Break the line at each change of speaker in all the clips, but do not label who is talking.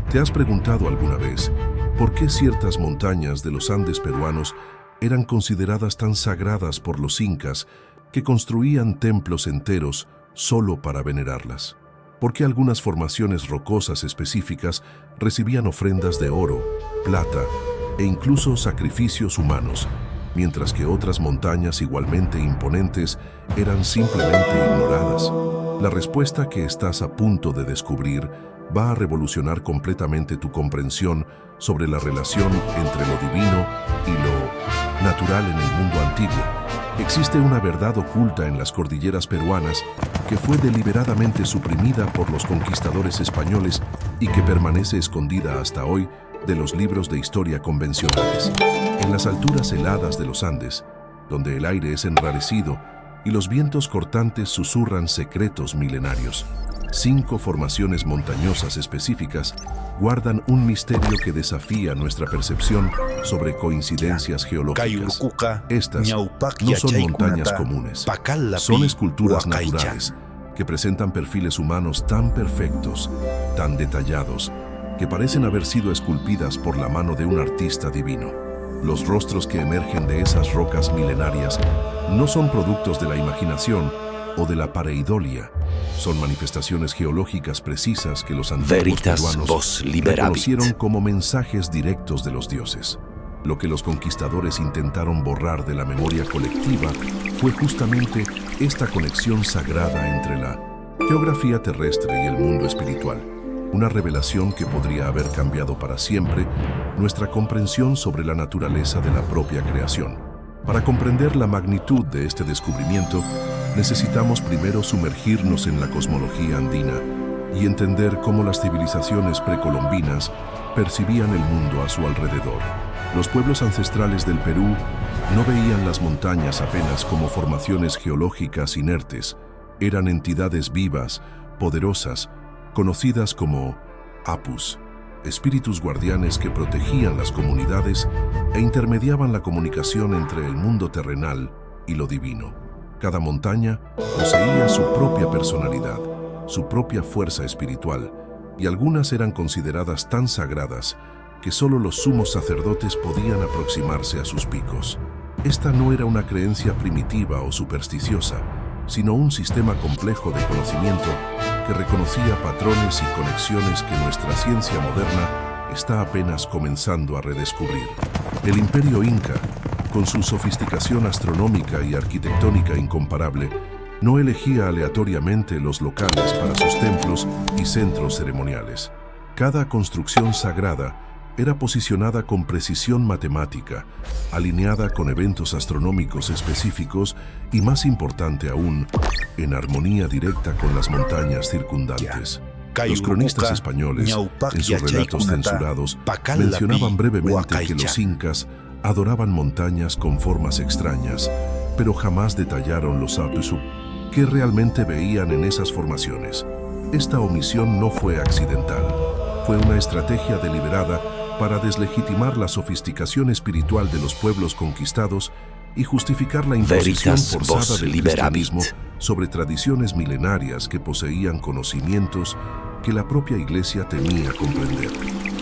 ¿Te has preguntado alguna vez por qué ciertas montañas de los Andes peruanos eran consideradas tan sagradas por los incas que construían templos enteros solo para venerarlas? ¿Por qué algunas formaciones rocosas específicas recibían ofrendas de oro, plata e incluso sacrificios humanos, mientras que otras montañas igualmente imponentes eran simplemente ignoradas? La respuesta que estás a punto de descubrir va a revolucionar completamente tu comprensión sobre la relación entre lo divino y lo natural en el mundo antiguo. Existe una verdad oculta en las cordilleras peruanas que fue deliberadamente suprimida por los conquistadores españoles y que permanece escondida hasta hoy de los libros de historia convencionales. En las alturas heladas de los Andes, donde el aire es enrarecido y los vientos cortantes susurran secretos milenarios, 5 formaciones montañosas específicas guardan un misterio que desafía nuestra percepción sobre coincidencias geológicas. Estas no son montañas comunes, son esculturas naturales que presentan perfiles humanos tan perfectos, tan detallados, que parecen haber sido esculpidas por la mano de un artista divino. Los rostros que emergen de esas rocas milenarias no son productos de la imaginación o de la pareidolia, son manifestaciones geológicas precisas que los antiguos peruanos reconocieron como mensajes directos de los dioses. Lo que los conquistadores intentaron borrar de la memoria colectiva fue justamente esta conexión sagrada entre la geografía terrestre y el mundo espiritual, una revelación que podría haber cambiado para siempre nuestra comprensión sobre la naturaleza de la propia creación. Para comprender la magnitud de este descubrimiento, necesitamos primero sumergirnos en la cosmología andina y entender cómo las civilizaciones precolombinas percibían el mundo a su alrededor. Los pueblos ancestrales del Perú no veían las montañas apenas como formaciones geológicas inertes, eran entidades vivas, poderosas, conocidas como apus, espíritus guardianes que protegían las comunidades e intermediaban la comunicación entre el mundo terrenal y lo divino. Cada montaña poseía su propia personalidad, su propia fuerza espiritual, y algunas eran consideradas tan sagradas que solo los sumos sacerdotes podían aproximarse a sus picos. Esta no era una creencia primitiva o supersticiosa, sino un sistema complejo de conocimiento que reconocía patrones y conexiones que nuestra ciencia moderna está apenas comenzando a redescubrir. El Imperio Inca, con su sofisticación astronómica y arquitectónica incomparable, no elegía aleatoriamente los locales para sus templos y centros ceremoniales. Cada construcción sagrada era posicionada con precisión matemática, alineada con eventos astronómicos específicos y, más importante aún, en armonía directa con las montañas circundantes. Los cronistas españoles, en sus relatos censurados, mencionaban brevemente que los incas adoraban montañas con formas extrañas, pero jamás detallaron los apus que realmente veían en esas formaciones. Esta omisión no fue accidental, fue una estrategia deliberada para deslegitimar la sofisticación espiritual de los pueblos conquistados y justificar la imposición forzada del cristianismo sobre tradiciones milenarias que poseían conocimientos que la propia Iglesia temía comprender.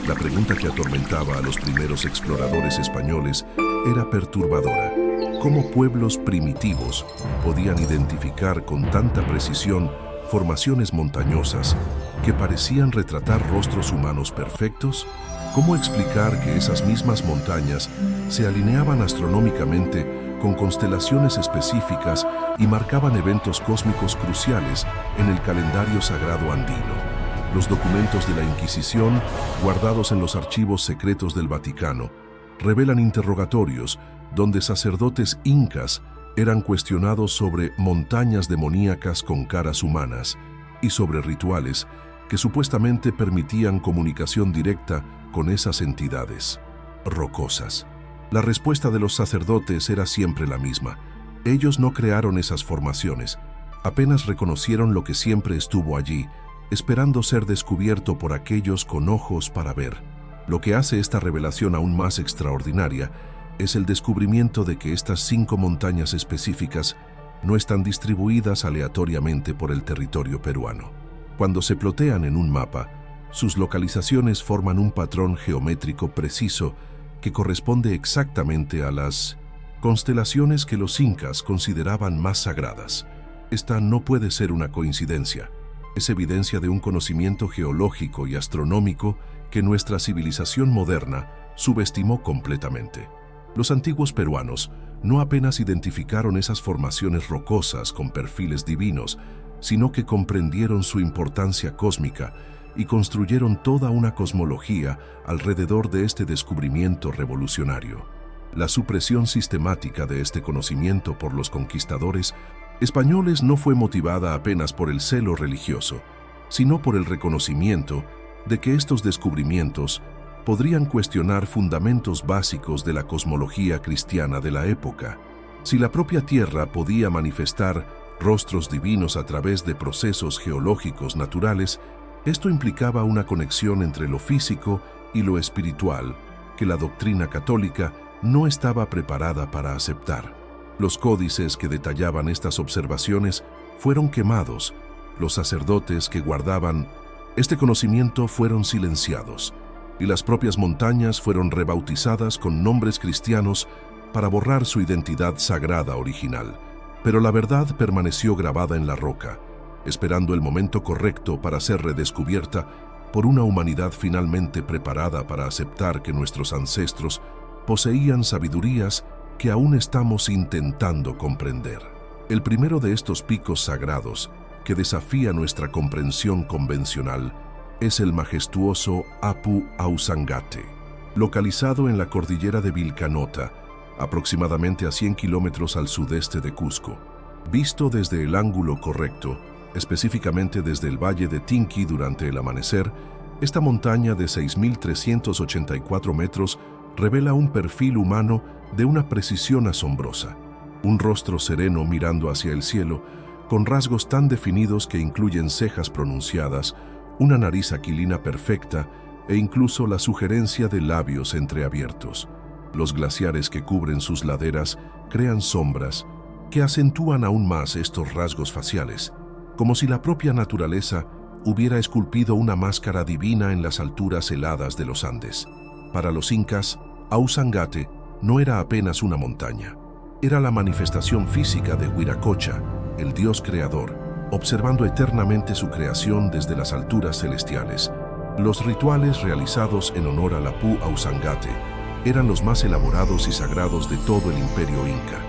La pregunta que atormentaba a los primeros exploradores españoles era perturbadora. ¿Cómo pueblos primitivos podían identificar con tanta precisión formaciones montañosas que parecían retratar rostros humanos perfectos? ¿Cómo explicar que esas mismas montañas se alineaban astronómicamente con constelaciones específicas y marcaban eventos cósmicos cruciales en el calendario sagrado andino? Los documentos de la Inquisición, guardados en los archivos secretos del Vaticano, revelan interrogatorios donde sacerdotes incas eran cuestionados sobre montañas demoníacas con caras humanas y sobre rituales que supuestamente permitían comunicación directa con esas entidades rocosas. La respuesta de los sacerdotes era siempre la misma. Ellos no crearon esas formaciones, apenas reconocieron lo que siempre estuvo allí, esperando ser descubierto por aquellos con ojos para ver. Lo que hace esta revelación aún más extraordinaria es el descubrimiento de que estas 5 montañas específicas no están distribuidas aleatoriamente por el territorio peruano. Cuando se plotean en un mapa, Sus localizaciones forman un patrón geométrico preciso que corresponde exactamente a las constelaciones que los incas consideraban más sagradas. Esta no puede ser una coincidencia. Es evidencia de un conocimiento geológico y astronómico que nuestra civilización moderna subestimó completamente. Los antiguos peruanos no apenas identificaron esas formaciones rocosas con perfiles divinos, sino que comprendieron su importancia cósmica y construyeron toda una cosmología alrededor de este descubrimiento revolucionario. La supresión sistemática de este conocimiento por los conquistadores españoles no fue motivada apenas por el celo religioso, sino por el reconocimiento de que estos descubrimientos podrían cuestionar fundamentos básicos de la cosmología cristiana de la época. Si la propia Tierra podía manifestar rostros divinos a través de procesos geológicos naturales, esto implicaba una conexión entre lo físico y lo espiritual que la doctrina católica no estaba preparada para aceptar. Los códices que detallaban estas observaciones fueron quemados. Los sacerdotes que guardaban este conocimiento fueron silenciados, y las propias montañas fueron rebautizadas con nombres cristianos para borrar su identidad sagrada original. Pero la verdad permaneció grabada en la roca, esperando el momento correcto para ser redescubierta por una humanidad finalmente preparada para aceptar que nuestros ancestros poseían sabidurías que aún estamos intentando comprender. El primero de estos picos sagrados que desafía nuestra comprensión convencional es el majestuoso Apu Ausangate, localizado en la cordillera de Vilcanota, aproximadamente a 100 kilómetros al sudeste de Cusco. Visto desde el ángulo correcto, específicamente desde el valle de Tinqui durante el amanecer, esta montaña de 6.384 metros revela un perfil humano de una precisión asombrosa. Un rostro sereno mirando hacia el cielo, con rasgos tan definidos que incluyen cejas pronunciadas, una nariz aquilina perfecta e incluso la sugerencia de labios entreabiertos. Los glaciares que cubren sus laderas crean sombras que acentúan aún más estos rasgos faciales, como si la propia naturaleza hubiera esculpido una máscara divina en las alturas heladas de los Andes. Para los incas, Ausangate no era apenas una montaña, era la manifestación física de Huiracocha, el dios creador, observando eternamente su creación desde las alturas celestiales. Los rituales realizados en honor al Apu Ausangate eran los más elaborados y sagrados de todo el imperio inca.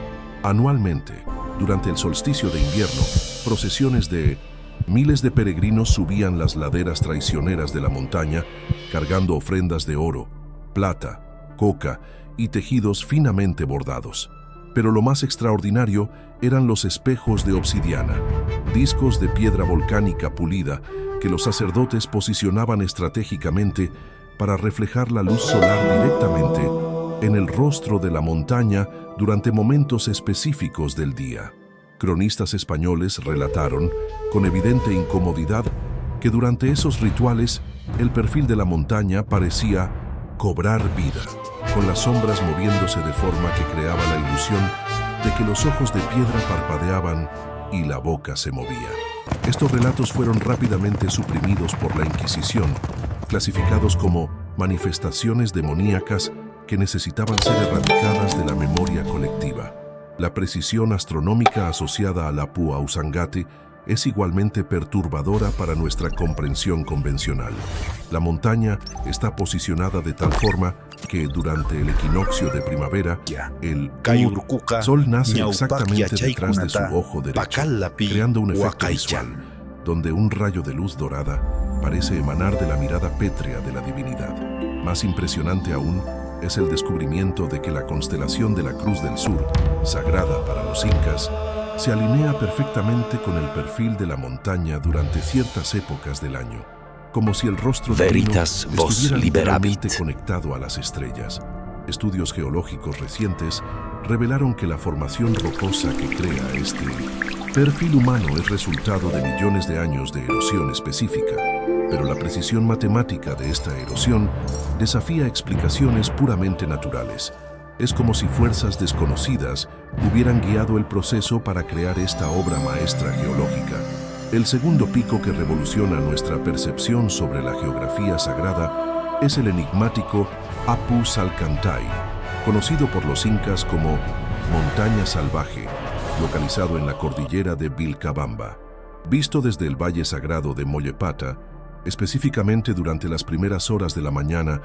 Anualmente, durante el solsticio de invierno, procesiones de miles de peregrinos subían las laderas traicioneras de la montaña cargando ofrendas de oro, plata, coca y tejidos finamente bordados. Pero lo más extraordinario eran los espejos de obsidiana, discos de piedra volcánica pulida que los sacerdotes posicionaban estratégicamente para reflejar la luz solar directamente en el rostro de la montaña durante momentos específicos del día. Cronistas españoles relataron, con evidente incomodidad, que durante esos rituales el perfil de la montaña parecía cobrar vida, con las sombras moviéndose de forma que creaba la ilusión de que los ojos de piedra parpadeaban y la boca se movía. Estos relatos fueron rápidamente suprimidos por la Inquisición, clasificados como manifestaciones demoníacas que necesitaban ser erradicadas de la memoria colectiva. La precisión astronómica asociada al Apu Ausangate es igualmente perturbadora para nuestra comprensión convencional. La montaña está posicionada de tal forma que durante el equinoccio de primavera, el sol nace exactamente detrás de su ojo derecho, creando un efecto visual, donde un rayo de luz dorada parece emanar de la mirada pétrea de la divinidad. Más impresionante aún es el descubrimiento de que la constelación de la Cruz del Sur, sagrada para los incas, se alinea perfectamente con el perfil de la montaña durante ciertas épocas del año, como si el rostro divino estuviera literalmente conectado a las estrellas. Estudios geológicos recientes revelaron que la formación rocosa que crea este perfil humano es resultado de millones de años de erosión específica, pero la precisión matemática de esta erosión desafía explicaciones puramente naturales. Es como si fuerzas desconocidas hubieran guiado el proceso para crear esta obra maestra geológica. El segundo pico que revoluciona nuestra percepción sobre la geografía sagrada es el enigmático Apu Salcantay, conocido por los incas como Montaña Salvaje, localizado en la cordillera de Vilcabamba. Visto desde el Valle Sagrado de Mollepata, específicamente durante las primeras horas de la mañana,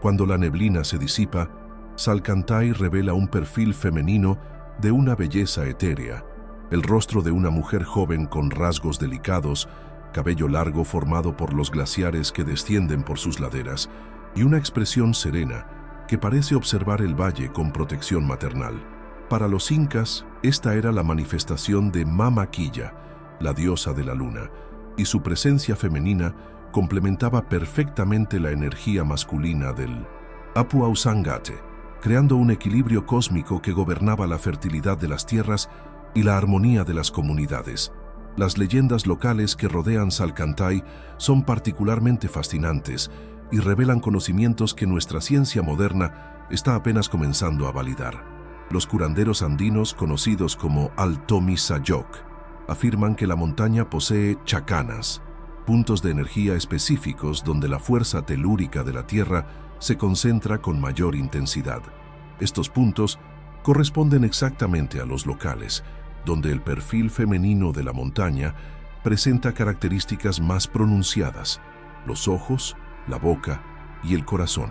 cuando la neblina se disipa, Salcantay revela un perfil femenino de una belleza etérea, el rostro de una mujer joven con rasgos delicados, cabello largo formado por los glaciares que descienden por sus laderas, y una expresión serena que parece observar el valle con protección maternal. Para los incas, esta era la manifestación de Mama Quilla, la diosa de la luna, y su presencia femenina complementaba perfectamente la energía masculina del Apu Ausangate, creando un equilibrio cósmico que gobernaba la fertilidad de las tierras y la armonía de las comunidades. Las leyendas locales que rodean Salcantay son particularmente fascinantes y revelan conocimientos que nuestra ciencia moderna está apenas comenzando a validar. Los curanderos andinos, conocidos como Altomi Sayok, afirman que la montaña posee chacanas, puntos de energía específicos donde la fuerza telúrica de la Tierra se concentra con mayor intensidad. Estos puntos corresponden exactamente a los locales, donde el perfil femenino de la montaña presenta características más pronunciadas: los ojos, la boca y el corazón.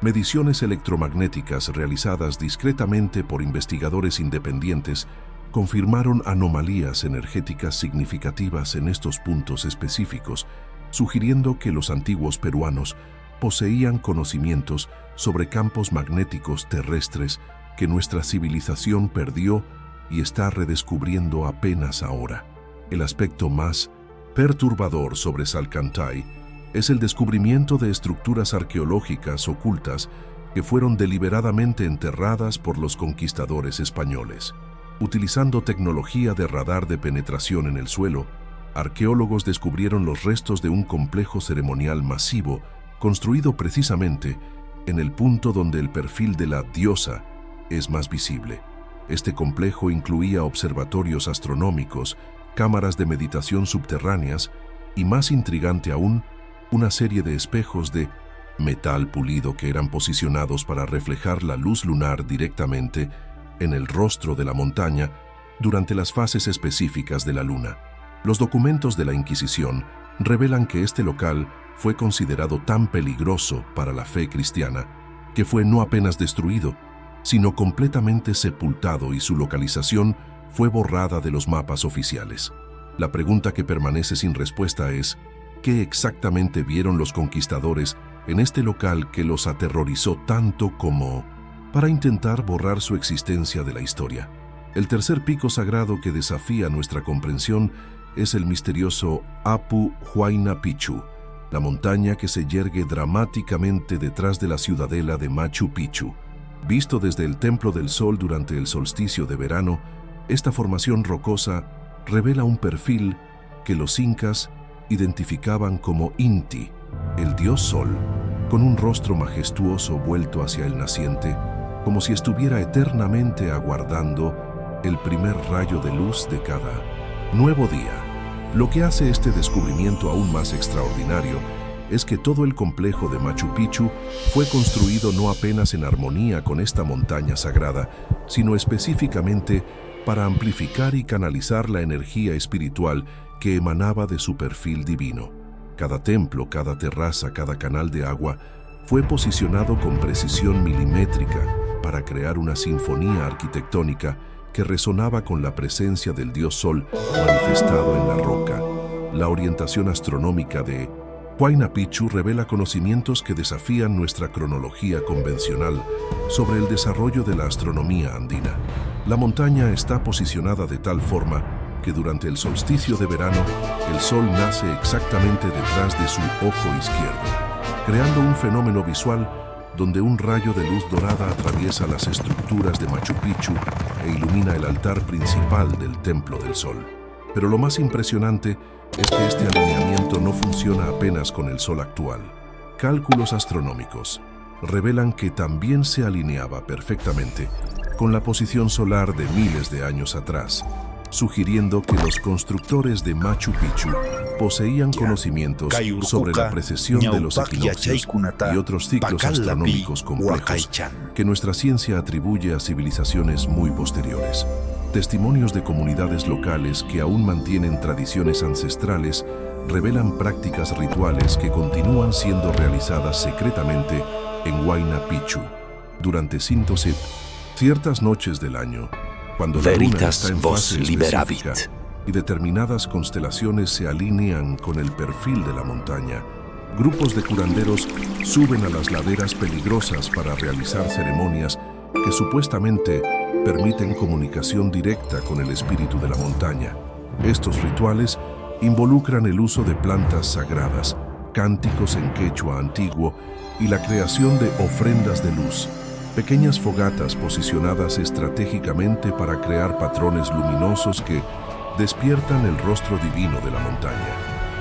Mediciones electromagnéticas realizadas discretamente por investigadores independientes confirmaron anomalías energéticas significativas en estos puntos específicos, sugiriendo que los antiguos peruanos poseían conocimientos sobre campos magnéticos terrestres que nuestra civilización perdió y está redescubriendo apenas ahora. El aspecto más perturbador sobre Salcantay es el descubrimiento de estructuras arqueológicas ocultas que fueron deliberadamente enterradas por los conquistadores españoles. Utilizando tecnología de radar de penetración en el suelo, arqueólogos descubrieron los restos de un complejo ceremonial masivo construido precisamente en el punto donde el perfil de la diosa es más visible. Este complejo incluía observatorios astronómicos, cámaras de meditación subterráneas y, más intrigante aún, una serie de espejos de metal pulido que eran posicionados para reflejar la luz lunar directamente en el rostro de la montaña durante las fases específicas de la luna. Los documentos de la Inquisición revelan que este local fue considerado tan peligroso para la fe cristiana que fue no apenas destruido, sino completamente sepultado, y su localización fue borrada de los mapas oficiales. La pregunta que permanece sin respuesta es: ¿qué exactamente vieron los conquistadores en este local que los aterrorizó tanto como para intentar borrar su existencia de la historia? El tercer pico sagrado que desafía nuestra comprensión es el misterioso Apu Huayna Picchu, la montaña que se yergue dramáticamente detrás de la ciudadela de Machu Picchu. Visto desde el Templo del Sol durante el solsticio de verano, esta formación rocosa revela un perfil que los incas identificaban como Inti, el dios Sol, con un rostro majestuoso vuelto hacia el naciente, como si estuviera eternamente aguardando el primer rayo de luz de cada nuevo día. Lo que hace este descubrimiento aún más extraordinario es que todo el complejo de Machu Picchu fue construido no apenas en armonía con esta montaña sagrada, sino específicamente para amplificar y canalizar la energía espiritual que emanaba de su perfil divino. Cada templo, cada terraza, cada canal de agua fue posicionado con precisión milimétrica para crear una sinfonía arquitectónica que resonaba con la presencia del dios Sol manifestado en la roca. La orientación astronómica de Huayna Picchu revela conocimientos que desafían nuestra cronología convencional sobre el desarrollo de la astronomía andina. La montaña está posicionada de tal forma que durante el solsticio de verano, el Sol nace exactamente detrás de su ojo izquierdo, creando un fenómeno visual donde un rayo de luz dorada atraviesa las estructuras de Machu Picchu e ilumina el altar principal del Templo del Sol. Pero lo más impresionante es que este alineamiento no funciona apenas con el Sol actual. Cálculos astronómicos revelan que también se alineaba perfectamente con la posición solar de miles de años atrás, sugiriendo que los constructores de Machu Picchu poseían conocimientos sobre la precesión de los equinoccios y otros ciclos astronómicos complejos que nuestra ciencia atribuye a civilizaciones muy posteriores. Testimonios de comunidades locales que aún mantienen tradiciones ancestrales revelan prácticas rituales que continúan siendo realizadas secretamente en Huayna Picchu durante ciertas noches del año, cuando la luna está en fase específica y determinadas constelaciones se alinean con el perfil de la montaña, grupos de curanderos suben a las laderas peligrosas para realizar ceremonias que supuestamente permiten comunicación directa con el espíritu de la montaña. Estos rituales involucran el uso de plantas sagradas, cánticos en quechua antiguo y la creación de ofrendas de luz, pequeñas fogatas posicionadas estratégicamente para crear patrones luminosos que despiertan el rostro divino de la montaña.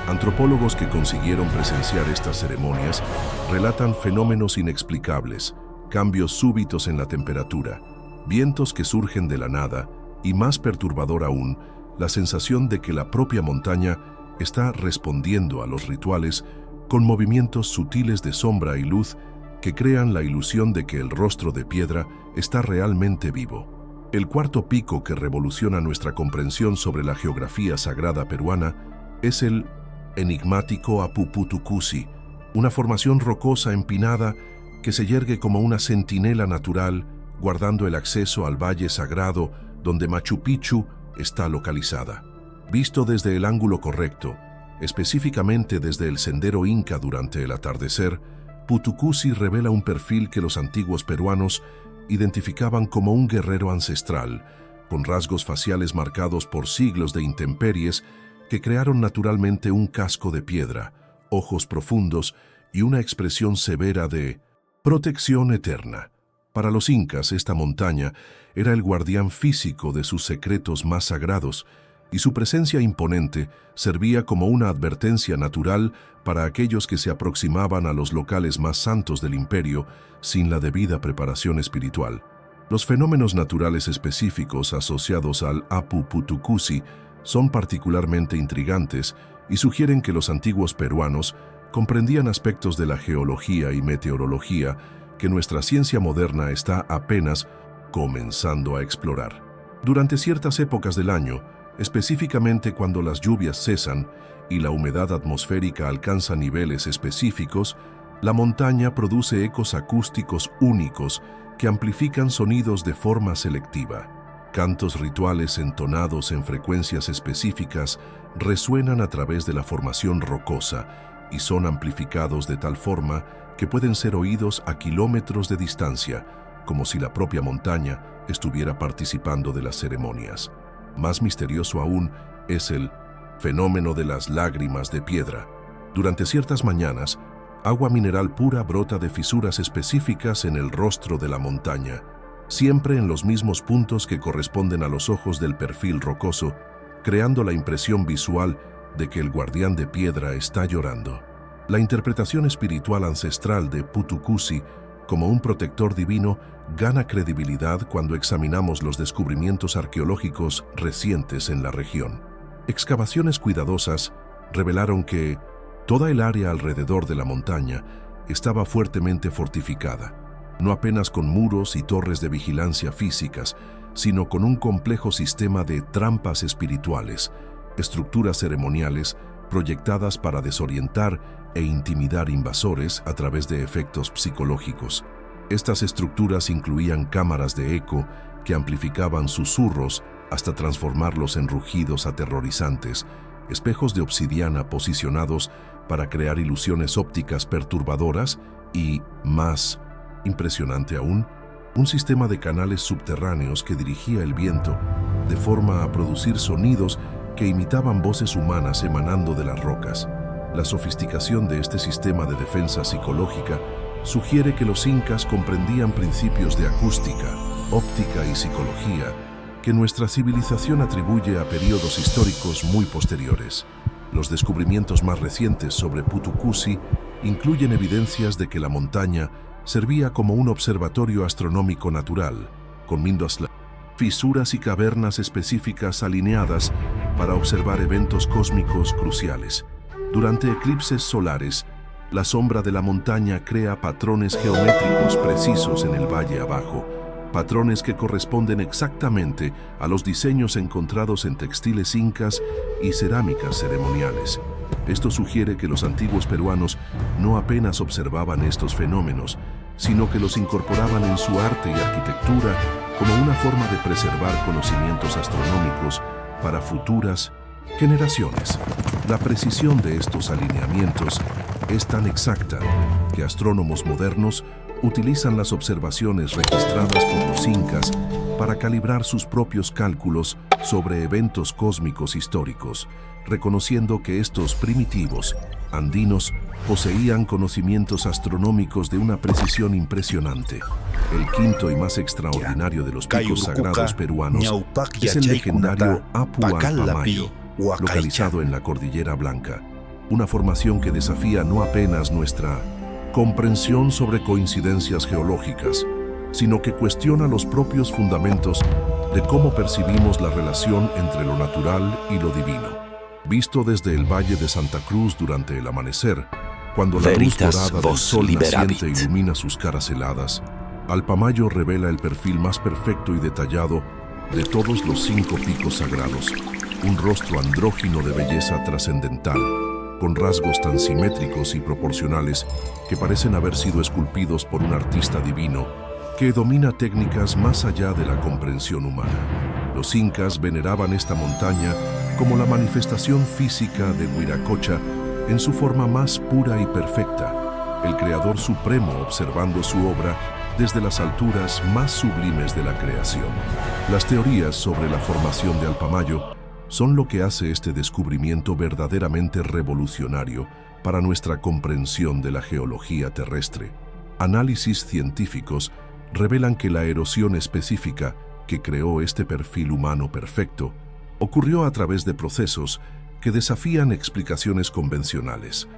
Antropólogos que consiguieron presenciar estas ceremonias relatan fenómenos inexplicables, cambios súbitos en la temperatura, vientos que surgen de la nada y, más perturbador aún, la sensación de que la propia montaña está respondiendo a los rituales con movimientos sutiles de sombra y luz que crean la ilusión de que el rostro de piedra está realmente vivo. El cuarto pico que revoluciona nuestra comprensión sobre la geografía sagrada peruana es el enigmático Apu Putucusi, una formación rocosa empinada que se yergue como una centinela natural, guardando el acceso al valle sagrado donde Machu Picchu está localizada. Visto desde el ángulo correcto, específicamente desde el sendero Inca durante el atardecer, Putucusi revela un perfil que los antiguos peruanos identificaban como un guerrero ancestral, con rasgos faciales marcados por siglos de intemperies que crearon naturalmente un casco de piedra, ojos profundos y una expresión severa de protección eterna. Para los incas, esta montaña era el guardián físico de sus secretos más sagrados, y su presencia imponente servía como una advertencia natural para aquellos que se aproximaban a los locales más santos del imperio sin la debida preparación espiritual. Los fenómenos naturales específicos asociados al Apu Putucusi son particularmente intrigantes y sugieren que los antiguos peruanos comprendían aspectos de la geología y meteorología que nuestra ciencia moderna está apenas comenzando a explorar. Durante ciertas épocas del año, específicamente cuando las lluvias cesan y la humedad atmosférica alcanza niveles específicos, la montaña produce ecos acústicos únicos que amplifican sonidos de forma selectiva. Cantos rituales entonados en frecuencias específicas resuenan a través de la formación rocosa y son amplificados de tal forma que pueden ser oídos a kilómetros de distancia, como si la propia montaña estuviera participando de las ceremonias. Más misterioso aún es el fenómeno de las lágrimas de piedra. Durante ciertas mañanas, agua mineral pura brota de fisuras específicas en el rostro de la montaña, siempre en los mismos puntos que corresponden a los ojos del perfil rocoso, creando la impresión visual de que el guardián de piedra está llorando. La interpretación espiritual ancestral de Putucusi como un protector divino gana credibilidad cuando examinamos los descubrimientos arqueológicos recientes en la región. Excavaciones cuidadosas revelaron que toda el área alrededor de la montaña estaba fuertemente fortificada, no apenas con muros y torres de vigilancia físicas, sino con un complejo sistema de trampas espirituales, estructuras ceremoniales proyectadas para desorientar e intimidar invasores a través de efectos psicológicos. Estas estructuras incluían cámaras de eco que amplificaban susurros hasta transformarlos en rugidos aterrorizantes, espejos de obsidiana posicionados para crear ilusiones ópticas perturbadoras y, más impresionante aún, un sistema de canales subterráneos que dirigía el viento de forma a producir sonidos que imitaban voces humanas emanando de las rocas. La sofisticación de este sistema de defensa psicológica sugiere que los incas comprendían principios de acústica, óptica y psicología que nuestra civilización atribuye a periodos históricos muy posteriores. Los descubrimientos más recientes sobre Putucusi incluyen evidencias de que la montaña servía como un observatorio astronómico natural, con fisuras y cavernas específicas alineadas para observar eventos cósmicos cruciales. Durante eclipses solares, la sombra de la montaña crea patrones geométricos precisos en el valle abajo, patrones que corresponden exactamente a los diseños encontrados en textiles incas y cerámicas ceremoniales. Esto sugiere que los antiguos peruanos no apenas observaban estos fenómenos, sino que los incorporaban en su arte y arquitectura como una forma de preservar conocimientos astronómicos para futuras generaciones. La precisión de estos alineamientos es tan exacta que astrónomos modernos utilizan las observaciones registradas por los incas para calibrar sus propios cálculos sobre eventos cósmicos históricos, reconociendo que estos primitivos andinos poseían conocimientos astronómicos de una precisión impresionante. El quinto y más extraordinario de los picos sagrados peruanos es el legendario Apu Alpamayo, localizado en la Cordillera Blanca, una formación que desafía no apenas nuestra comprensión sobre coincidencias geológicas, sino que cuestiona los propios fundamentos de cómo percibimos la relación entre lo natural y lo divino. Visto desde el Valle de Santa Cruz durante el amanecer, cuando la luz dorada del sol naciente ilumina sus caras heladas, Alpamayo revela el perfil más perfecto y detallado de todos los 5 picos sagrados, un rostro andrógino de belleza trascendental, con rasgos tan simétricos y proporcionales que parecen haber sido esculpidos por un artista divino que domina técnicas más allá de la comprensión humana. Los incas veneraban esta montaña como la manifestación física de Huiracocha en su forma más pura y perfecta, el creador supremo observando su obra desde las alturas más sublimes de la creación. Las teorías sobre la formación de Alpamayo son lo que hace este descubrimiento verdaderamente revolucionario para nuestra comprensión de la geología terrestre. Análisis científicos revelan que la erosión específica que creó este perfil humano perfecto ocurrió a través de procesos que desafían explicaciones convencionales.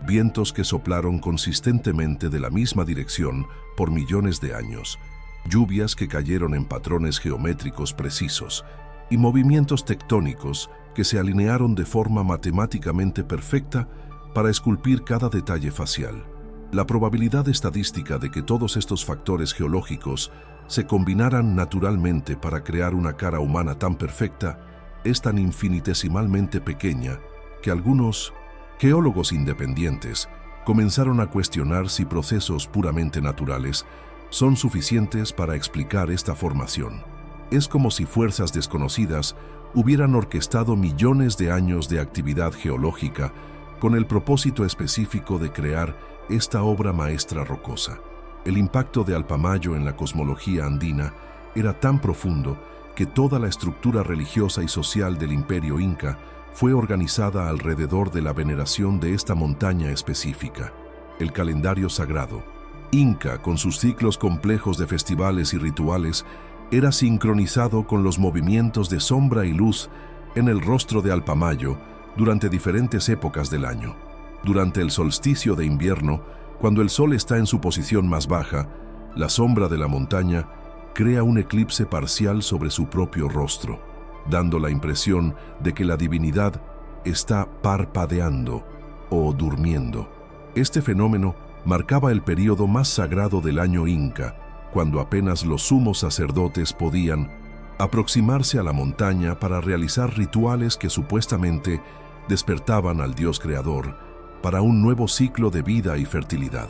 Vientos que soplaron consistentemente de la misma dirección por millones de años, lluvias que cayeron en patrones geométricos precisos y movimientos tectónicos que se alinearon de forma matemáticamente perfecta para esculpir cada detalle facial. La probabilidad estadística de que todos estos factores geológicos se combinaran naturalmente para crear una cara humana tan perfecta es tan infinitesimalmente pequeña que algunos geólogos independientes comenzaron a cuestionar si procesos puramente naturales son suficientes para explicar esta formación. Es como si fuerzas desconocidas hubieran orquestado millones de años de actividad geológica con el propósito específico de crear esta obra maestra rocosa. El impacto de Alpamayo en la cosmología andina era tan profundo que toda la estructura religiosa y social del imperio inca fue organizada alrededor de la veneración de esta montaña específica. El calendario sagrado inca, con sus ciclos complejos de festivales y rituales, era sincronizado con los movimientos de sombra y luz en el rostro de Alpamayo durante diferentes épocas del año. Durante el solsticio de invierno, cuando el sol está en su posición más baja, la sombra de la montaña crea un eclipse parcial sobre su propio rostro, dando la impresión de que la divinidad está parpadeando o durmiendo. Este fenómeno marcaba el período más sagrado del año inca, cuando apenas los sumos sacerdotes podían aproximarse a la montaña para realizar rituales que supuestamente despertaban al Dios creador para un nuevo ciclo de vida y fertilidad.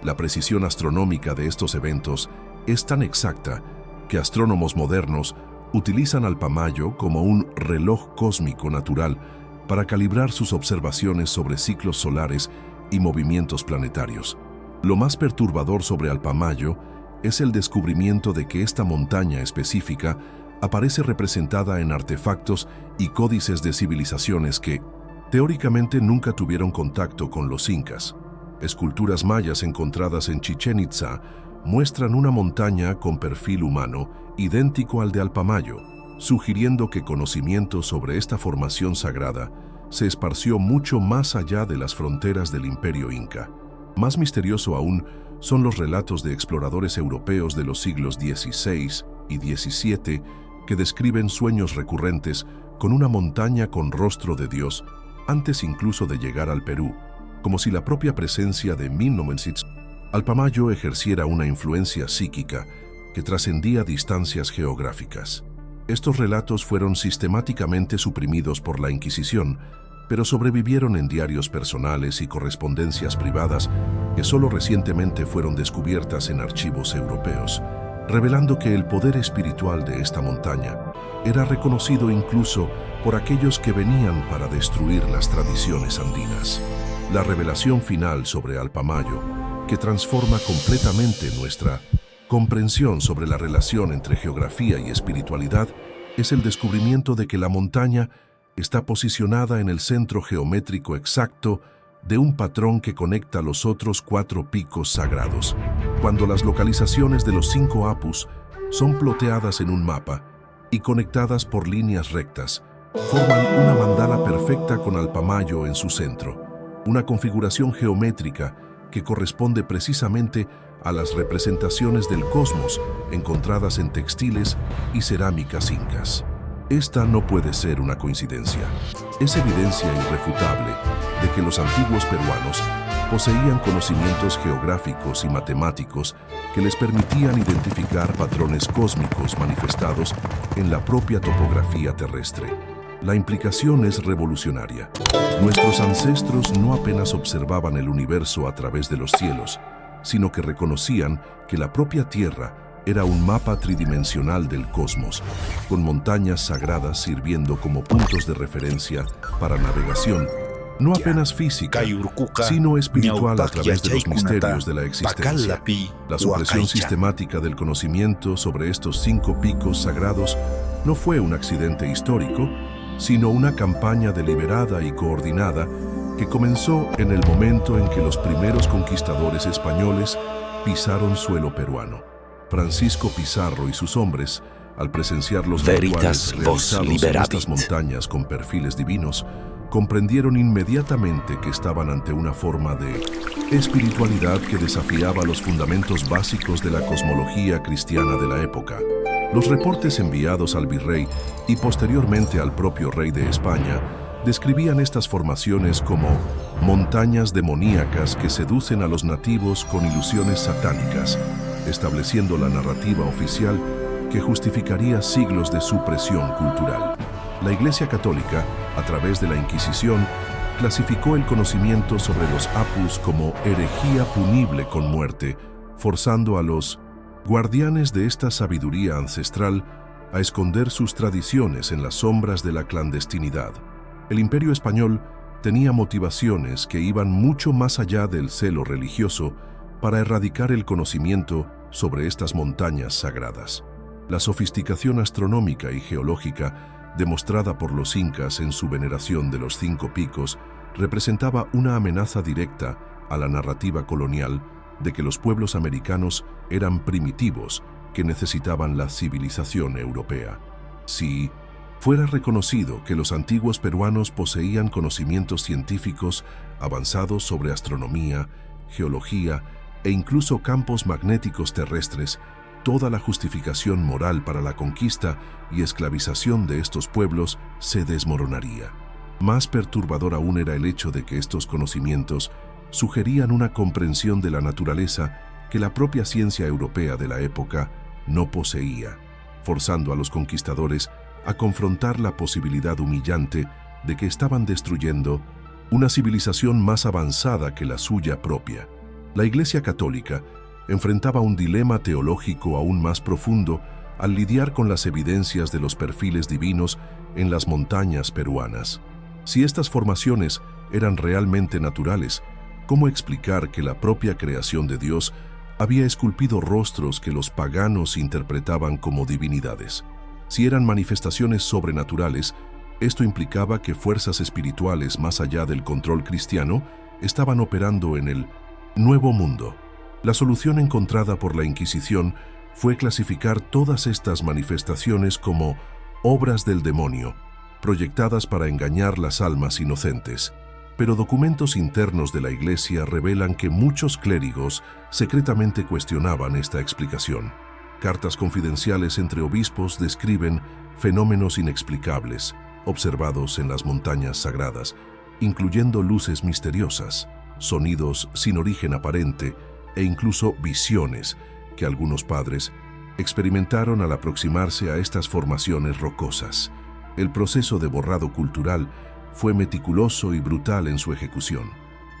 La precisión astronómica de estos eventos es tan exacta que astrónomos modernos utilizan Alpamayo como un reloj cósmico natural para calibrar sus observaciones sobre ciclos solares y movimientos planetarios. Lo más perturbador sobre Alpamayo es el descubrimiento de que esta montaña específica aparece representada en artefactos y códices de civilizaciones que, teóricamente, nunca tuvieron contacto con los incas. Esculturas mayas encontradas en Chichén Itzá muestran una montaña con perfil humano idéntico al de Alpamayo, sugiriendo que conocimiento sobre esta formación sagrada se esparció mucho más allá de las fronteras del imperio inca. Más misterioso aún son los relatos de exploradores europeos de los siglos XVI y XVII que describen sueños recurrentes con una montaña con rostro de Dios antes incluso de llegar al Perú, como si la propia presencia de Minomensis Alpamayo ejerciera una influencia psíquica que trascendía distancias geográficas. Estos relatos fueron sistemáticamente suprimidos por la Inquisición, pero sobrevivieron en diarios personales y correspondencias privadas que solo recientemente fueron descubiertas en archivos europeos, revelando que el poder espiritual de esta montaña era reconocido incluso por aquellos que venían para destruir las tradiciones andinas. La revelación final sobre Alpamayo, que transforma completamente nuestra comprensión sobre la relación entre geografía y espiritualidad, es el descubrimiento de que la montaña está posicionada en el centro geométrico exacto de un patrón que conecta los otros 4 picos sagrados. Cuando las localizaciones de los 5 apus son ploteadas en un mapa y conectadas por líneas rectas, forman una mandala perfecta con Alpamayo en su centro, una configuración geométrica que corresponde precisamente a las representaciones del cosmos encontradas en textiles y cerámicas incas. Esta no puede ser una coincidencia. Es evidencia irrefutable de que los antiguos peruanos poseían conocimientos geográficos y matemáticos que les permitían identificar patrones cósmicos manifestados en la propia topografía terrestre. La implicación es revolucionaria. Nuestros ancestros no apenas observaban el universo a través de los cielos, sino que reconocían que la propia Tierra era un mapa tridimensional del cosmos, con montañas sagradas sirviendo como puntos de referencia para navegación, no apenas física, sino espiritual a través de los misterios de la existencia. La supresión sistemática del conocimiento sobre estos 5 picos sagrados no fue un accidente histórico, sino una campaña deliberada y coordinada que comenzó en el momento en que los primeros conquistadores españoles pisaron suelo peruano. Francisco Pizarro y sus hombres, al presenciar los rituales realizados en estas montañas con perfiles divinos, comprendieron inmediatamente que estaban ante una forma de espiritualidad que desafiaba los fundamentos básicos de la cosmología cristiana de la época. Los reportes enviados al virrey y posteriormente al propio rey de España describían estas formaciones como montañas demoníacas que seducen a los nativos con ilusiones satánicas, estableciendo la narrativa oficial que justificaría siglos de supresión cultural. La Iglesia Católica, a través de la Inquisición, clasificó el conocimiento sobre los apus como herejía punible con muerte, forzando a los guardianes de esta sabiduría ancestral a esconder sus tradiciones en las sombras de la clandestinidad. El Imperio Español tenía motivaciones que iban mucho más allá del celo religioso para erradicar el conocimiento sobre estas montañas sagradas. La sofisticación astronómica y geológica demostrada por los incas en su veneración de los 5 picos representaba una amenaza directa a la narrativa colonial de que los pueblos americanos eran primitivos que necesitaban la civilización europea. Si fuera reconocido que los antiguos peruanos poseían conocimientos científicos avanzados sobre astronomía, geología e incluso campos magnéticos terrestres, toda la justificación moral para la conquista y esclavización de estos pueblos se desmoronaría. Más perturbador aún era el hecho de que estos conocimientos sugerían una comprensión de la naturaleza que la propia ciencia europea de la época no poseía, forzando a los conquistadores a confrontar la posibilidad humillante de que estaban destruyendo una civilización más avanzada que la suya propia. La Iglesia Católica enfrentaba un dilema teológico aún más profundo al lidiar con las evidencias de los perfiles divinos en las montañas peruanas. Si estas formaciones eran realmente naturales, ¿cómo explicar que la propia creación de Dios había esculpido rostros que los paganos interpretaban como divinidades? Si eran manifestaciones sobrenaturales, esto implicaba que fuerzas espirituales más allá del control cristiano estaban operando en el Nuevo Mundo. La solución encontrada por la Inquisición fue clasificar todas estas manifestaciones como obras del demonio, proyectadas para engañar las almas inocentes. Pero documentos internos de la Iglesia revelan que muchos clérigos secretamente cuestionaban esta explicación. Cartas confidenciales entre obispos describen fenómenos inexplicables observados en las montañas sagradas, incluyendo luces misteriosas, sonidos sin origen aparente e incluso visiones que algunos padres experimentaron al aproximarse a estas formaciones rocosas. El proceso de borrado cultural fue meticuloso y brutal en su ejecución.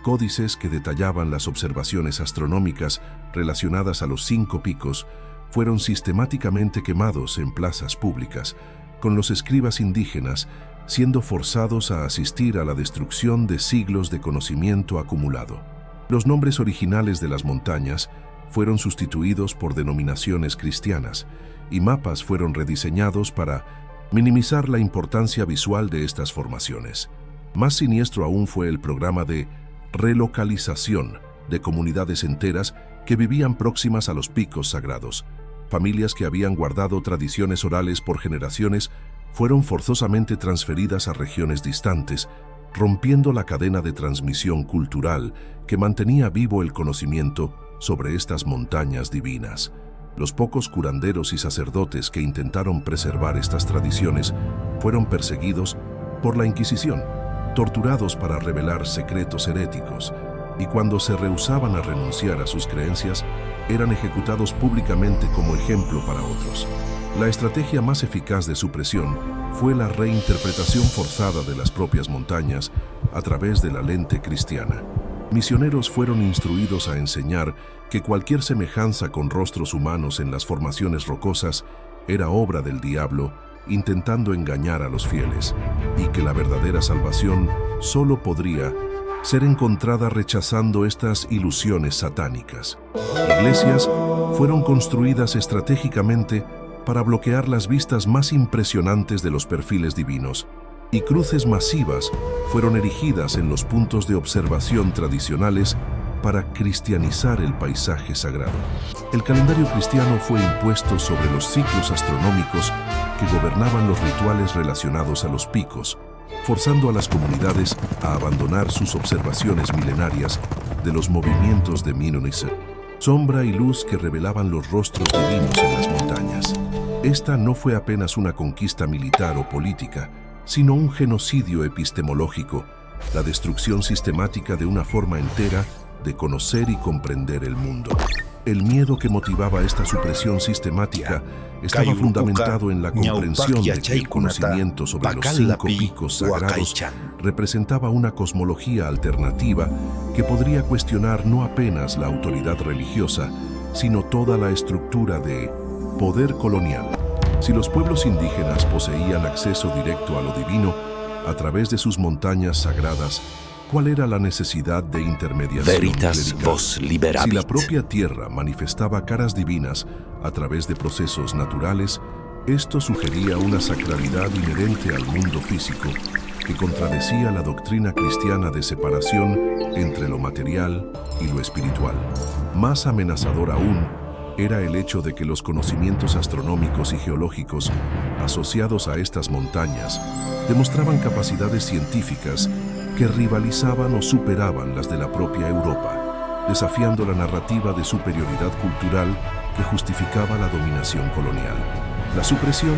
Códices que detallaban las observaciones astronómicas relacionadas a los 5 picos fueron sistemáticamente quemados en plazas públicas, con los escribas indígenas siendo forzados a asistir a la destrucción de siglos de conocimiento acumulado. Los nombres originales de las montañas fueron sustituidos por denominaciones cristianas y mapas fueron rediseñados para minimizar la importancia visual de estas formaciones. Más siniestro aún fue el programa de relocalización de comunidades enteras que vivían próximas a los picos sagrados. Familias que habían guardado tradiciones orales por generaciones fueron forzosamente transferidas a regiones distantes, rompiendo la cadena de transmisión cultural que mantenía vivo el conocimiento sobre estas montañas divinas. Los pocos curanderos y sacerdotes que intentaron preservar estas tradiciones fueron perseguidos por la Inquisición, torturados para revelar secretos heréticos, y cuando se rehusaban a renunciar a sus creencias, eran ejecutados públicamente como ejemplo para otros. La estrategia más eficaz de supresión fue la reinterpretación forzada de las propias montañas a través de la lente cristiana. Misioneros fueron instruidos a enseñar que cualquier semejanza con rostros humanos en las formaciones rocosas era obra del diablo intentando engañar a los fieles, y que la verdadera salvación solo podría ser encontrada rechazando estas ilusiones satánicas. Iglesias fueron construidas estratégicamente para bloquear las vistas más impresionantes de los perfiles divinos, y cruces masivas fueron erigidas en los puntos de observación tradicionales para cristianizar el paisaje sagrado. El calendario cristiano fue impuesto sobre los ciclos astronómicos que gobernaban los rituales relacionados a los picos, forzando a las comunidades a abandonar sus observaciones milenarias de los movimientos de Minonice, sombra y luz que revelaban los rostros divinos en las montañas. Esta no fue apenas una conquista militar o política, sino un genocidio epistemológico, la destrucción sistemática de una forma entera de conocer y comprender el mundo. El miedo que motivaba esta supresión sistemática estaba fundamentado en la comprensión de que el conocimiento sobre los 5 picos sagrados representaba una cosmología alternativa que podría cuestionar no apenas la autoridad religiosa, sino toda la estructura de poder colonial. Si los pueblos indígenas poseían acceso directo a lo divino a través de sus montañas sagradas, ¿cuál era la necesidad de intermediación
Veritas
clerical?
vos liberavit.
Si la propia tierra manifestaba caras divinas a través de procesos naturales, esto sugería una sacralidad inherente al mundo físico que contradecía la doctrina cristiana de separación entre lo material y lo espiritual. Más amenazador aún era el hecho de que los conocimientos astronómicos y geológicos asociados a estas montañas demostraban capacidades científicas que rivalizaban o superaban las de la propia Europa, desafiando la narrativa de superioridad cultural que justificaba la dominación colonial. La supresión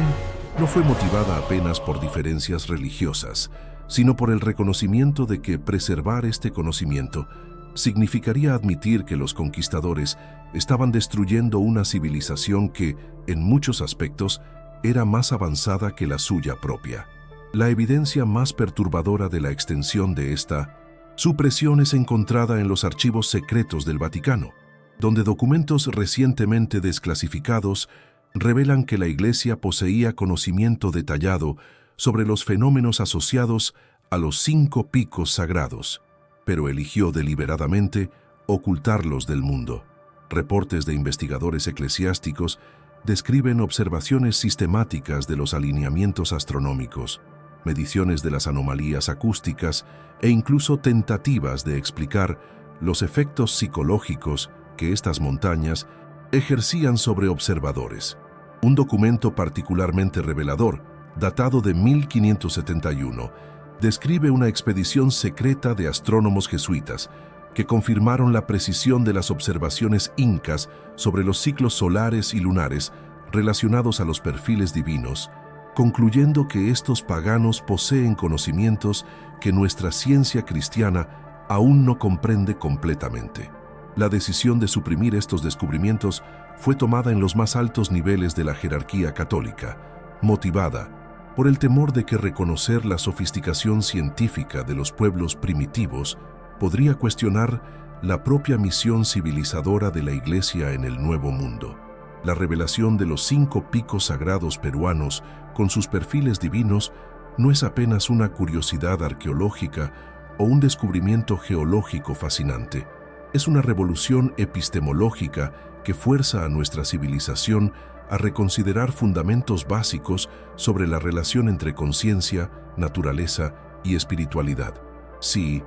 no fue motivada apenas por diferencias religiosas, sino por el reconocimiento de que preservar este conocimiento significaría admitir que los conquistadores estaban destruyendo una civilización que, en muchos aspectos, era más avanzada que la suya propia. La evidencia más perturbadora de la extensión de esta supresión es encontrada en los archivos secretos del Vaticano, donde documentos recientemente desclasificados revelan que la Iglesia poseía conocimiento detallado sobre los fenómenos asociados a los 5 picos sagrados, pero eligió deliberadamente ocultarlos del mundo. Reportes de investigadores eclesiásticos describen observaciones sistemáticas de los alineamientos astronómicos, mediciones de las anomalías acústicas e incluso tentativas de explicar los efectos psicológicos que estas montañas ejercían sobre observadores. Un documento particularmente revelador, datado de 1571, describe una expedición secreta de astrónomos jesuitas que confirmaron la precisión de las observaciones incas sobre los ciclos solares y lunares relacionados a los perfiles divinos, concluyendo que estos paganos poseen conocimientos que nuestra ciencia cristiana aún no comprende completamente. La decisión de suprimir estos descubrimientos fue tomada en los más altos niveles de la jerarquía católica, motivada por el temor de que reconocer la sofisticación científica de los pueblos primitivos podría cuestionar la propia misión civilizadora de la Iglesia en el Nuevo Mundo. La revelación de los 5 picos sagrados peruanos con sus perfiles divinos no es apenas una curiosidad arqueológica o un descubrimiento geológico fascinante. Es una revolución epistemológica que fuerza a nuestra civilización a reconsiderar fundamentos básicos sobre la relación entre conciencia, naturaleza y espiritualidad. Sí,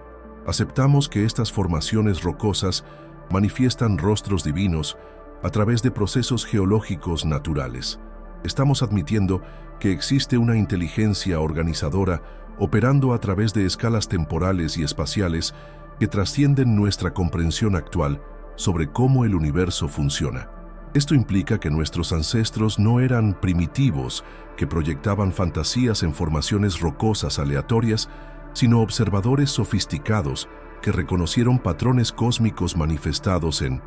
aceptamos que estas formaciones rocosas manifiestan rostros divinos a través de procesos geológicos naturales. Estamos admitiendo que existe una inteligencia organizadora operando a través de escalas temporales y espaciales que trascienden nuestra comprensión actual sobre cómo el universo funciona. Esto implica que nuestros ancestros no eran primitivos que proyectaban fantasías en formaciones rocosas aleatorias, sino observadores sofisticados que reconocieron patrones cósmicos manifestados en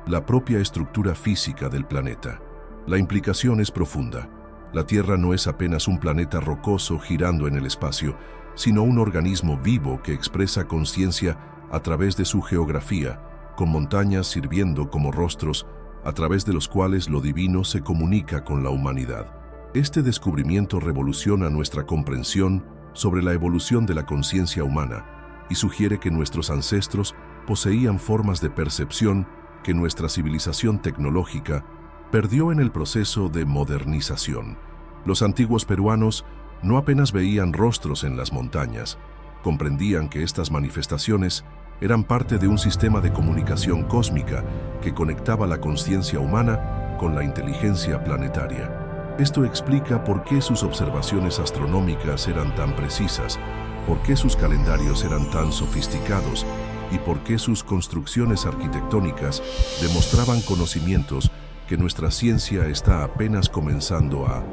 la propia estructura física del planeta. La implicación es profunda. La Tierra no es apenas un planeta rocoso girando en el espacio, sino un organismo vivo que expresa conciencia a través de su geografía, con montañas sirviendo como rostros a través de los cuales lo divino se comunica con la humanidad. Este descubrimiento revoluciona nuestra comprensión sobre la evolución de la conciencia humana y sugiere que nuestros ancestros poseían formas de percepción que nuestra civilización tecnológica perdió en el proceso de modernización. Los antiguos peruanos no apenas veían rostros en las montañas, comprendían que estas manifestaciones eran parte de un sistema de comunicación cósmica que conectaba la conciencia humana con la inteligencia planetaria. Esto explica por qué sus observaciones astronómicas eran tan precisas, por qué sus calendarios eran tan sofisticados y por qué sus construcciones arquitectónicas demostraban conocimientos que nuestra ciencia está apenas comenzando a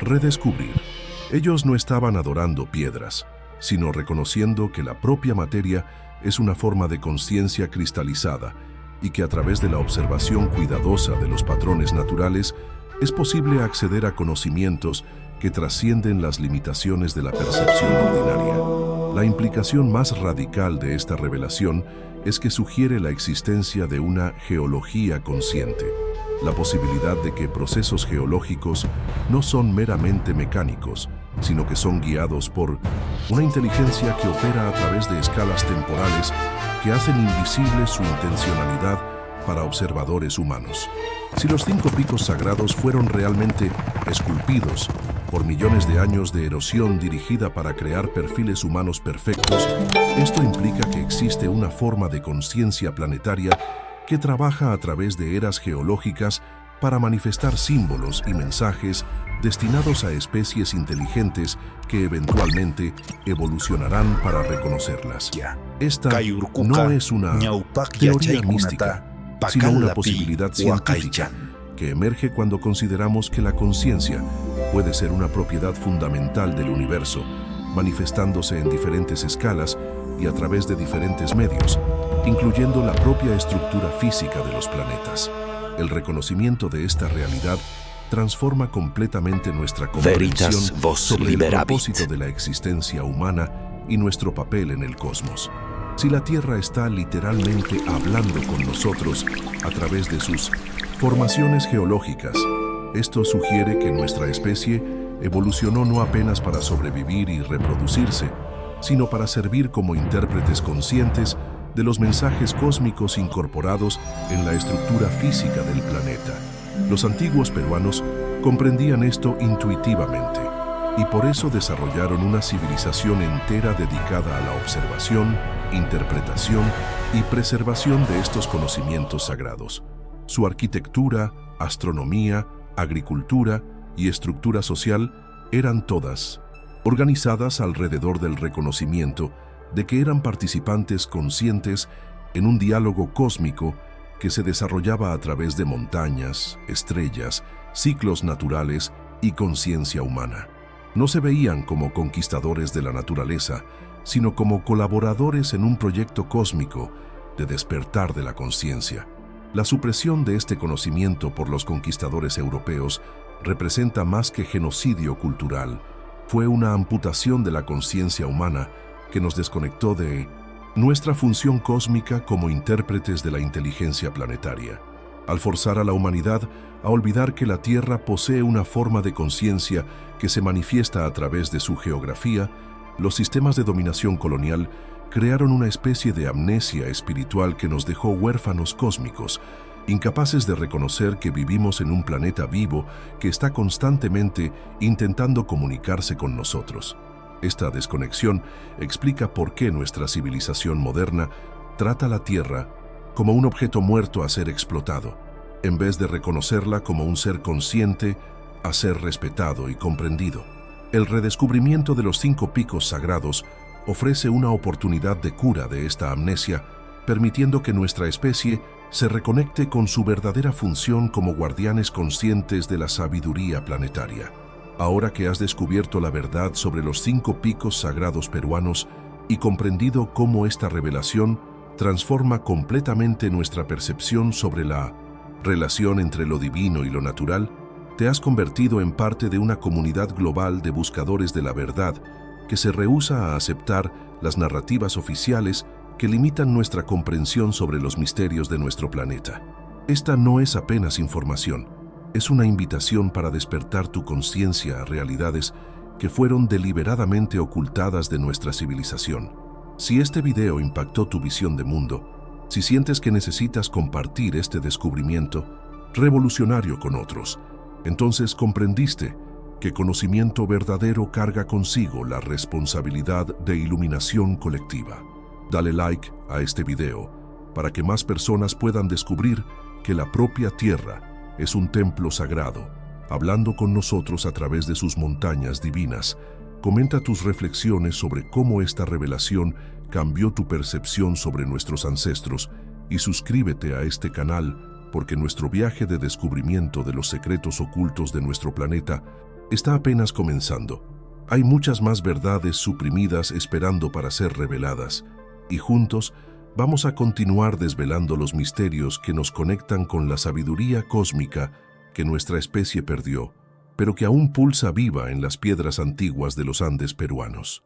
redescubrir. Ellos no estaban adorando piedras, sino reconociendo que la propia materia es una forma de conciencia cristalizada y que a través de la observación cuidadosa de los patrones naturales es posible acceder a conocimientos que trascienden las limitaciones de la percepción ordinaria. La implicación más radical de esta revelación es que sugiere la existencia de una geología consciente, la posibilidad de que procesos geológicos no son meramente mecánicos, sino que son guiados por una inteligencia que opera a través de escalas temporales que hacen invisible su intencionalidad para observadores humanos. Si los 5 picos sagrados fueron realmente esculpidos por millones de años de erosión dirigida para crear perfiles humanos perfectos, esto implica que existe una forma de conciencia planetaria que trabaja a través de eras geológicas para manifestar símbolos y mensajes destinados a especies inteligentes que eventualmente evolucionarán para reconocerlas. Esta no es una teoría mística, sino una posibilidad científica que emerge cuando consideramos que la conciencia puede ser una propiedad fundamental del universo, manifestándose en diferentes escalas y a través de diferentes medios, incluyendo la propia estructura física de los planetas. El reconocimiento de esta realidad transforma completamente nuestra comprensión sobre el propósito de la existencia humana y nuestro papel en el cosmos. Si la Tierra está literalmente hablando con nosotros a través de sus formaciones geológicas, esto sugiere que nuestra especie evolucionó no apenas para sobrevivir y reproducirse, sino para servir como intérpretes conscientes de los mensajes cósmicos incorporados en la estructura física del planeta. Los antiguos peruanos comprendían esto intuitivamente y por eso desarrollaron una civilización entera dedicada a la observación, interpretación y preservación de estos conocimientos sagrados. Su arquitectura, astronomía, agricultura y estructura social eran todas organizadas alrededor del reconocimiento de que eran participantes conscientes en un diálogo cósmico que se desarrollaba a través de montañas, estrellas, ciclos naturales y conciencia humana. No se veían como conquistadores de la naturaleza, sino como colaboradores en un proyecto cósmico de despertar de la conciencia. La supresión de este conocimiento por los conquistadores europeos representa más que genocidio cultural. Fue una amputación de la conciencia humana que nos desconectó de nuestra función cósmica como intérpretes de la inteligencia planetaria, al forzar a la humanidad a olvidar que la Tierra posee una forma de conciencia que se manifiesta a través de su geografía. Los sistemas de dominación colonial crearon una especie de amnesia espiritual que nos dejó huérfanos cósmicos, incapaces de reconocer que vivimos en un planeta vivo que está constantemente intentando comunicarse con nosotros. Esta desconexión explica por qué nuestra civilización moderna trata la Tierra como un objeto muerto a ser explotado, en vez de reconocerla como un ser consciente a ser respetado y comprendido. El redescubrimiento de los 5 picos sagrados ofrece una oportunidad de cura de esta amnesia, permitiendo que nuestra especie se reconecte con su verdadera función como guardianes conscientes de la sabiduría planetaria. Ahora que has descubierto la verdad sobre los 5 picos sagrados peruanos y comprendido cómo esta revelación transforma completamente nuestra percepción sobre la relación entre lo divino y lo natural, te has convertido en parte de una comunidad global de buscadores de la verdad que se rehúsa a aceptar las narrativas oficiales que limitan nuestra comprensión sobre los misterios de nuestro planeta. Esta no es apenas información, es una invitación para despertar tu conciencia a realidades que fueron deliberadamente ocultadas de nuestra civilización. Si este video impactó tu visión de mundo, si sientes que necesitas compartir este descubrimiento revolucionario con otros, entonces comprendiste que conocimiento verdadero carga consigo la responsabilidad de iluminación colectiva. Dale like a este video para que más personas puedan descubrir que la propia Tierra es un templo sagrado, hablando con nosotros a través de sus montañas divinas. Comenta tus reflexiones sobre cómo esta revelación cambió tu percepción sobre nuestros ancestros y suscríbete a este canal porque nuestro viaje de descubrimiento de los secretos ocultos de nuestro planeta está apenas comenzando. Hay muchas más verdades suprimidas esperando para ser reveladas y juntos vamos a continuar desvelando los misterios que nos conectan con la sabiduría cósmica que nuestra especie perdió, pero que aún pulsa viva en las piedras antiguas de los Andes peruanos.